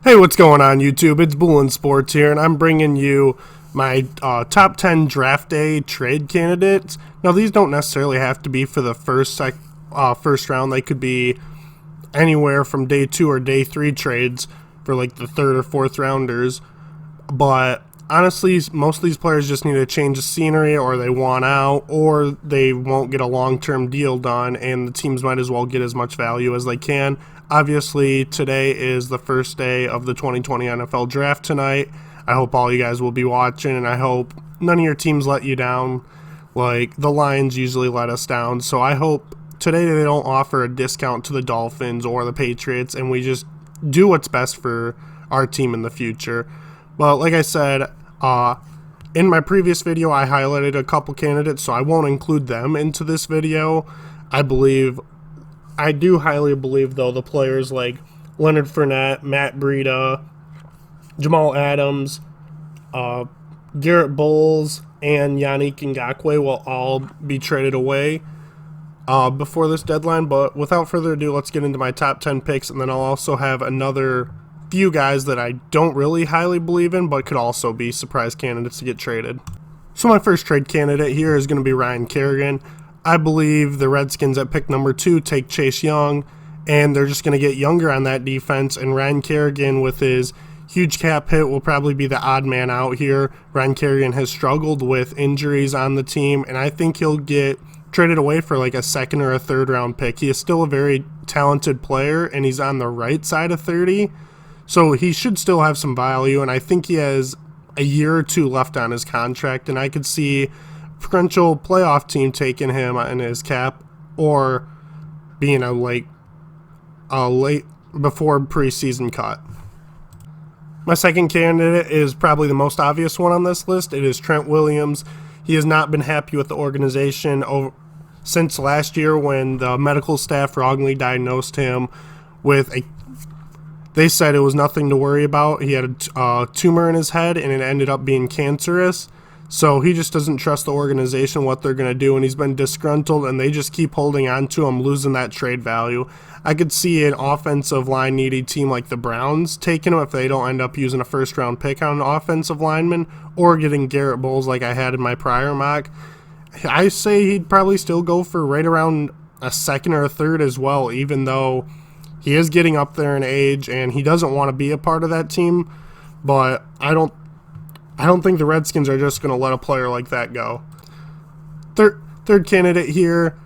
Hey, what's going on, YouTube? It's BooLin Sports here, and I'm bringing you my top 10 draft day trade candidates. Now, these don't necessarily have to be for the first round. They could be anywhere from day 2 or day 3 trades for like the third or fourth rounders. But honestly, most of these players just need to change the scenery, or they want out, or they won't get a long-term deal done, and the teams might as well get as much value as they can. Obviously, today is the first day of the 2020 NFL Draft tonight. I hope all you guys will be watching, and I hope none of your teams let you down. Like, the Lions usually let us down, so I hope today they don't offer a discount to the Dolphins or the Patriots, and we just do what's best for our team in the future. But like I said, in my previous video, I highlighted a couple candidates, so I won't include them into this video. I do highly believe, though, the players like Leonard Fournette, Matt Breida, Jamal Adams, Garrett Bowles, and Yannick Ngakoue will all be traded away before this deadline. But without further ado, let's get into my top 10 picks, and then I'll also have another few guys that I don't really highly believe in, but could also be surprise candidates to get traded. So my first trade candidate here is going to be Ryan Kerrigan. I believe the Redskins at pick number 2 take Chase Young, and they're just going to get younger on that defense, and Ryan Kerrigan, with his huge cap hit, will probably be the odd man out here. Ryan Kerrigan has struggled with injuries on the team, and I think he'll get traded away for like a second or a third round pick. He is still a very talented player, and he's on the right side of 30, so he should still have some value, and I think he has a year or two left on his contract, and I could see potential playoff team taking him in his cap, or being a late before preseason cut. My second candidate is probably the most obvious one on this list. It is Trent Williams. He has not been happy with the organization since last year, when the medical staff wrongly diagnosed him with they said it was nothing to worry about. He had a tumor in his head, and it ended up being cancerous. So he just doesn't trust the organization, what they're going to do, and he's been disgruntled, and they just keep holding on to him, losing that trade value. I could see an offensive line needy team like the Browns taking him if they don't end up using a first-round pick on an offensive lineman, or getting Garrett Bowles like I had in my prior mock. I say he'd probably still go for right around a second or a third as well, even though he is getting up there in age, and he doesn't want to be a part of that team. But I don't think the Redskins are just going to let a player like that go. Third candidate here,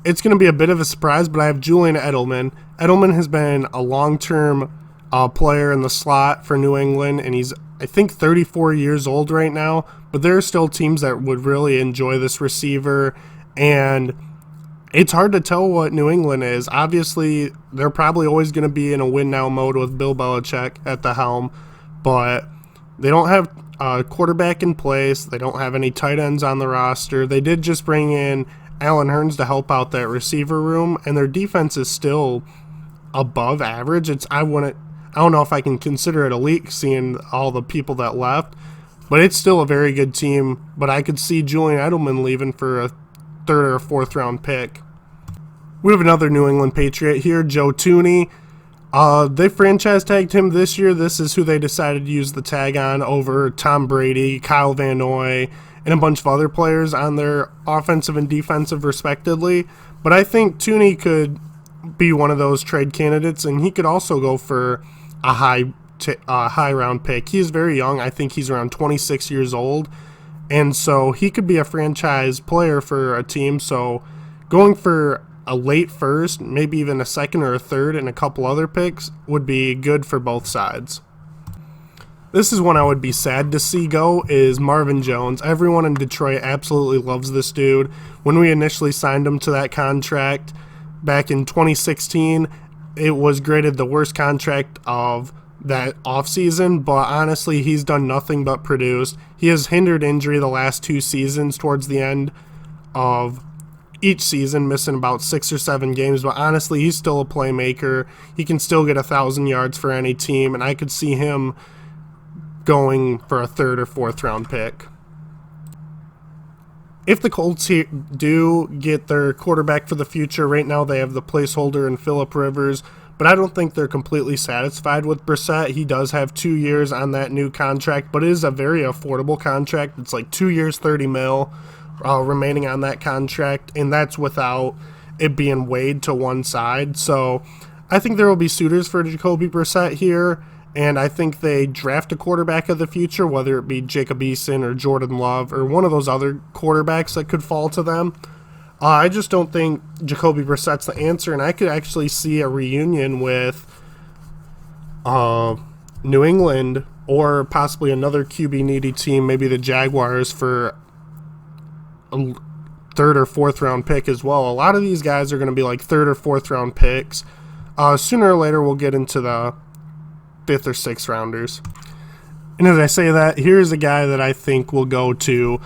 it's going to be a bit of a surprise, but I have Julian Edelman. Edelman has been a long-term player in the slot for New England, and he's, I think, 34 years old right now, but there are still teams that would really enjoy this receiver, and it's hard to tell what New England is. Obviously, they're probably always going to be in a win-now mode with Bill Belichick at the helm, but they don't have a quarterback in place. They don't have any tight ends on the roster. They did just bring in Allen Hurns to help out that receiver room, and their defense is still above average. I don't know if I can consider it elite, seeing all the people that left, but it's still a very good team. But I could see Julian Edelman leaving for a third or fourth round pick. We have another New England Patriot here, Joe Thuney. They franchise tagged him this year. This is who they decided to use the tag on over Tom Brady, Kyle Van Noy, and a bunch of other players on their offensive and defensive respectively. But I think Thuney could be one of those trade candidates, and he could also go for a high round pick. He's very young. I think he's around 26 years old, and so he could be a franchise player for a team. So going for a late first, maybe even a second or a third, and a couple other picks would be good for both sides. This is one I would be sad to see go, is Marvin Jones. Everyone in Detroit absolutely loves this dude. When we initially signed him to that contract back in 2016, it was graded the worst contract of that offseason, but honestly, he's done nothing but produce. He has hindered injury the last 2 seasons towards the end of each season, missing about 6 or 7 games, but honestly, he's still a playmaker. He can still get 1,000 yards for any team, and I could see him going for a third or fourth round pick. If the Colts do get their quarterback for the future, right now they have the placeholder in Phillip Rivers, but I don't think they're completely satisfied with Brissett. He does have 2 years on that new contract, but it is a very affordable contract. It's like 2 years, 30 mil remaining on that contract, and that's without it being weighed to one side. So I think there will be suitors for Jacoby Brissett here, and I think they draft a quarterback of the future, whether it be Jacob Eason or Jordan Love or one of those other quarterbacks that could fall to them. I just don't think Jacoby Brissett's the answer, and I could actually see a reunion with New England or possibly another QB-needy team, maybe the Jaguars, for a third or fourth round pick as well. A lot of these guys are going to be like third or fourth round picks. Sooner or later, we'll get into the fifth or sixth rounders. And as I say that, here's a guy that I think will go to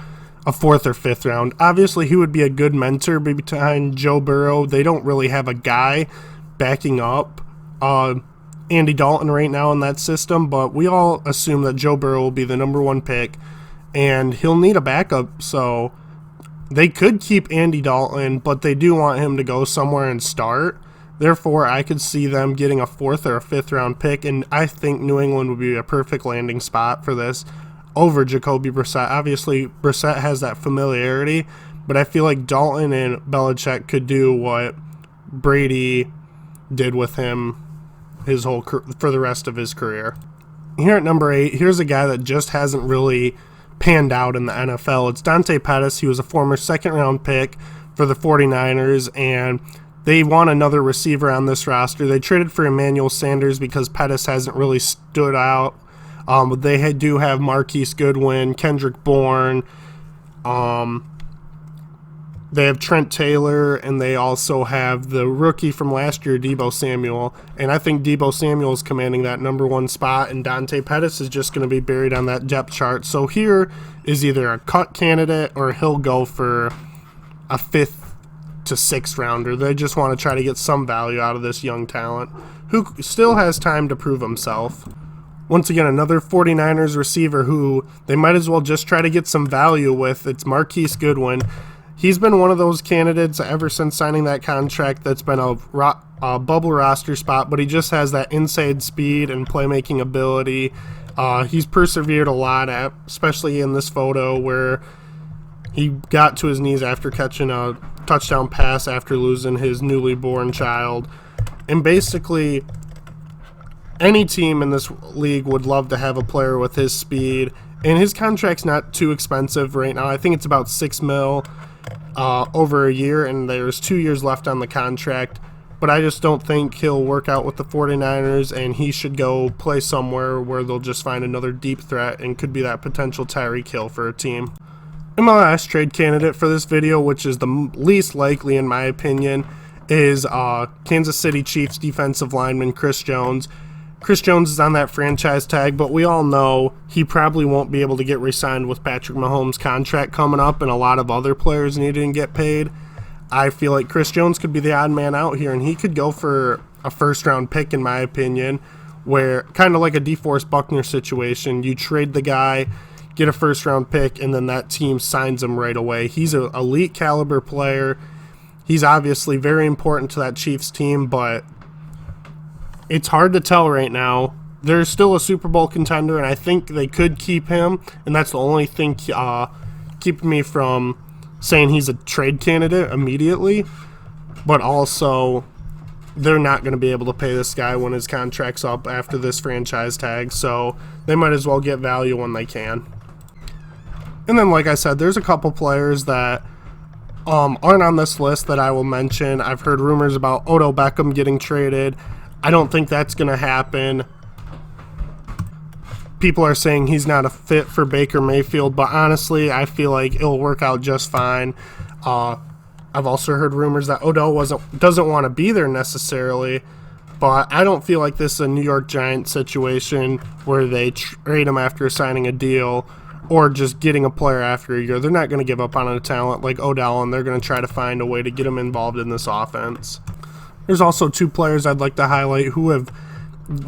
a fourth or fifth round. Obviously, he would be a good mentor behind Joe Burrow. They don't really have a guy backing up Andy Dalton right now in that system, but we all assume that Joe Burrow will be the number one pick, and he'll need a backup, so they could keep Andy Dalton, but they do want him to go somewhere and start. Therefore, I could see them getting a fourth or a fifth round pick, and I think New England would be a perfect landing spot for this over Jacoby Brissett. Obviously, Brissett has that familiarity, but I feel like Dalton and Belichick could do what Brady did with him for the rest of his career. Here at number 8, here's a guy that just hasn't really panned out in the NFL. It's Dante Pettis. He was a former second-round pick for the 49ers, and they want another receiver on this roster. They traded for Emmanuel Sanders because Pettis hasn't really stood out. They do have Marquise Goodwin, Kendrick Bourne. They have Trent Taylor, and they also have the rookie from last year, Deebo Samuel. And I think Deebo Samuel is commanding that number one spot, and Dante Pettis is just going to be buried on that depth chart. So here is either a cut candidate or he'll go for a fifth to sixth rounder. They just want to try to get some value out of this young talent who still has time to prove himself. Once again, another 49ers receiver who they might as well just try to get some value with. It's Marquise Goodwin. He's been one of those candidates ever since signing that contract that's been a bubble roster spot, but he just has that inside speed and playmaking ability. He's persevered a lot, especially in this photo where he got to his knees after catching a touchdown pass after losing his newly born child. And basically, any team in this league would love to have a player with his speed. And his contract's not too expensive right now. I think it's about $6 million. Over a year, and there's 2 years left on the contract, but I just don't think he'll work out with the 49ers, and he should go play somewhere where they'll just find another deep threat and could be that potential Tyreek Hill for a team. And my last trade candidate for this video, which is the least likely in my opinion, is Kansas City Chiefs defensive lineman Chris Jones. Chris Jones is on that franchise tag, but we all know he probably won't be able to get re-signed with Patrick Mahomes' contract coming up and a lot of other players needing to get paid. I feel like Chris Jones could be the odd man out here, and he could go for a first-round pick, in my opinion, where kind of like a DeForest Buckner situation. You trade the guy, get a first-round pick, and then that team signs him right away. He's an elite caliber player. He's obviously very important to that Chiefs team, but it's hard to tell right now. They're still a Super Bowl contender, and I think they could keep him, and that's the only thing keeping me from saying he's a trade candidate immediately. But also, they're not going to be able to pay this guy when his contract's up after this franchise tag, so they might as well get value when they can. And then, like I said, there's a couple players that aren't on this list that I will mention. I've heard rumors about Odell Beckham getting traded. I don't think that's going to happen. People are saying he's not a fit for Baker Mayfield, but honestly, I feel like it'll work out just fine. I've also heard rumors that Odell doesn't want to be there necessarily, but I don't feel like this is a New York Giants situation where they trade him after signing a deal or just getting a player after a year. They're not going to give up on a talent like Odell, and they're going to try to find a way to get him involved in this offense. There's also two players I'd like to highlight who have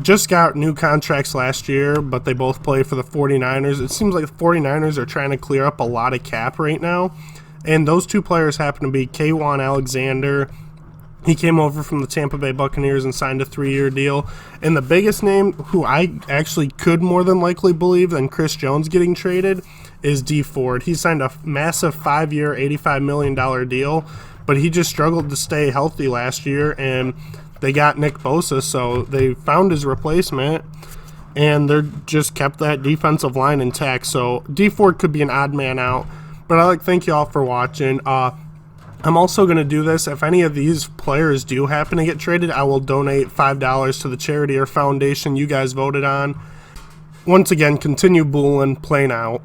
just got new contracts last year, but they both play for the 49ers. It seems like the 49ers are trying to clear up a lot of cap right now, and those two players happen to be K'Wan Alexander He came over from the Tampa Bay Buccaneers and signed a 3-year deal. And the biggest name, who I actually could more than likely believe than Chris Jones getting traded, is Dee Ford. He signed a massive 5-year, $85 million deal, but he just struggled to stay healthy last year, and they got Nick Bosa, so they found his replacement, and they just kept that defensive line intact. So Dee Ford could be an odd man out, but I'd like to thank you all for watching. I'm also going to do this. If any of these players do happen to get traded, I will donate $5 to the charity or foundation you guys voted on. Once again, continue BooLin, playing out.